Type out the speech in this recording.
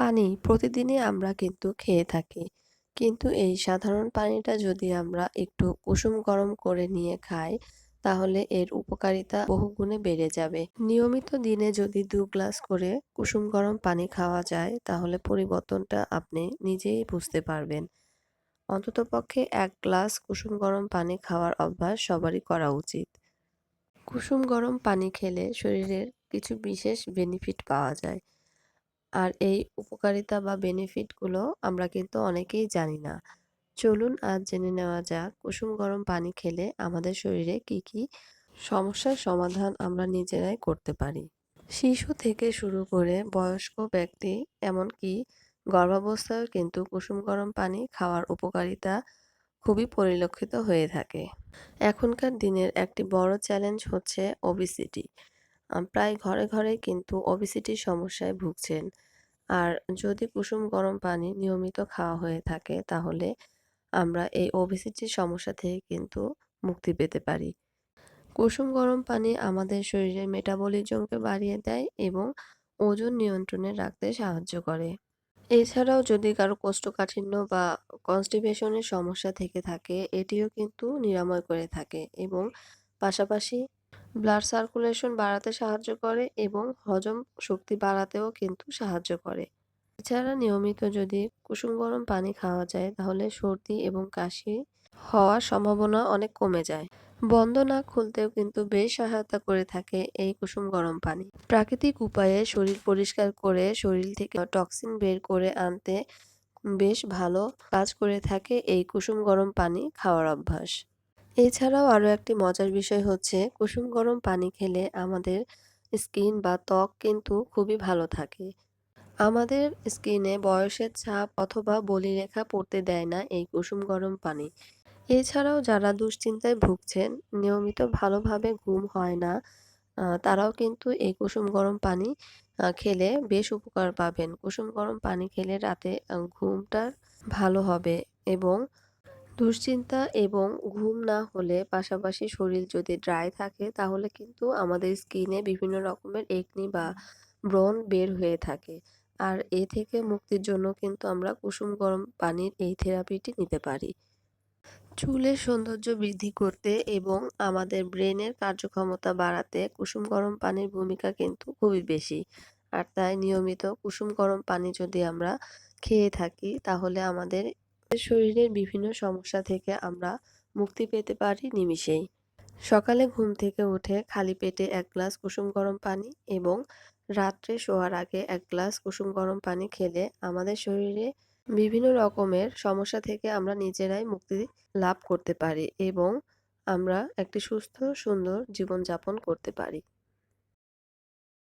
পানি প্রতিদিনই আমরা কিন্তু খেয়ে থাকি। কিন্তু এই সাধারণ পানিটা যদি আমরা একটু কুসুম গরম করে নিয়ে খাই, তাহলে এর উপকারিতা বহুগুণে বেড়ে যাবে। নিয়মিত দিনে যদি ২ গ্লাস করে কুসুম গরম পানি খাওয়া যায়, তাহলে পরিবর্তনটা আপনি নিজেই বুঝতে পারবেন। অন্ততপক্ষে ১ গ্লাস কুসুম গরম পানি খাওয়ার অভ্যাস সবারই করা উচিত। কুসুম গরম পানি খেলে শরীরের কিছু বিশেষ বেনিফিট পাওয়া যায়। আর এই উপকারিতা বা বেনিফিট গুলো আমরা কিন্তু অনেকেই জানি না। চলুন আজ জেনে নেওয়া যাক কুসুম গরম পানি খেলে আমাদের শরীরে কি, কি সমস্যার সমাধান আমরা নিজেরাই করতে পারি। শিশু থেকে শুরু করে বয়স্ক ব্যক্তি এমনকি গর্ভাবস্থায়ও কিন্তু কুসুম গরম পানি খাওয়ার উপকারিতা খুবই পরিলক্ষিত হয়ে থাকে। এখনকার দিনের একটি বড় চ্যালেঞ্জ হচ্ছে ওবেসিটি। প্রায় ঘরে, ঘরেই কিন্তু ওবেসিটির সমস্যায় ভুগছেন। আর যদি কুসুম গরম পানি নিয়মিত খাওয়া হয়ে থাকে তাহলে আমরা এই ওবেসিটির সমস্যা থেকে কিন্তু মুক্তি পেতে পারি। কুসুম গরম পানি আমাদের শরীরের মেটাবলিজমকে বাড়িয়ে দেয় এবং ওজন নিয়ন্ত্রণে রাখতে সাহায্য করে। এছাড়াও যদি কারো কোষ্ঠকাঠিন্য বা কনস্টিপেশনের সমস্যা থেকে থাকে এটিও কিন্তু নিরাময় করে থাকে এবং পাশাপাশি ব্লাড সার্কুলেশন বাড়াতে সাহায্য করে এবং হজম শক্তি বাড়াতেও কিন্তু সাহায্য করে। এছাড়া নিয়মিত যদি কুসুম গরম পানি খাওয়া যায় তাহলে সর্দি এবং কাশি হওয়ার সম্ভাবনা অনেক কমে যায়। বন্ধ নাক খুলতেও কিন্তু বেশ সহায়তা করে থাকে এই কুসুম গরম পানি। প্রাকৃতিক উপায়ে শরীর পরিষ্কার করে শরীর থেকে টক্সিন বের করে আনতে বেশ ভালো কাজ করে থাকে এই কুসুম গরম পানি খাওয়ার অভ্যাস। এছাড়াও আরো একটি মজার বিষয় হচ্ছে কুসুম গরম পানি খেলে আমাদের স্কিন বা ত্বক কিন্তু খুবই ভালো থাকে। আমাদের স্কিনে বয়সের ছাপ অথবা বলিরেখা পড়তে দেয় না এই কুসুম গরম পানি। এছাড়াও যারা দুশ্চিন্তায় ভুগছেন, নিয়মিত ভালোভাবে ঘুম হয় না, তারাও কিন্তু এই কুসুম গরম পানি খেলে বেশ উপকার পাবেন। কুসুম গরম পানি খেলে রাতে ঘুমটা ভালো হবে এবং দুশ্চিন্তা এবং ঘুম না হলে পাশাপাশি শরীর যদি ড্রাই থাকে তাহলে কিন্তু আমাদের স্কিনে বিভিন্ন রকমের একনি বা ব্রণ বের হয়ে থাকে। আর এ থেকে মুক্তির জন্য কিন্তু আমরা কুসুম গরম পানির এই থেরাপিটি নিতে পারি। চুলের সৌন্দর্য বৃদ্ধি করতে এবং আমাদের ব্রেনের কার্যক্ষমতা বাড়াতে কুসুম গরম পানির ভূমিকা কিন্তু খুবই বেশি। আর তাই নিয়মিত কুসুম গরম পানি যদি আমরা খেয়ে থাকি তাহলে আমাদের শরীরের বিভিন্ন সমস্যা থেকে আমরা মুক্তি পেতে পারি নিমিষেই। সকালে ঘুম থেকে উঠে খালি পেটে ১ গ্লাস কুসুম গরম পানি এবং রাত্রে শোয়ার আগে ১ গ্লাস কুসুম গরম পানি খেলে আমাদের শরীরে বিভিন্ন রকমের সমস্যা থেকে আমরা নিজেরাই মুক্তি লাভ করতে পারি এবং আমরা একটি সুস্থ সুন্দর জীবনযাপন করতে পারি।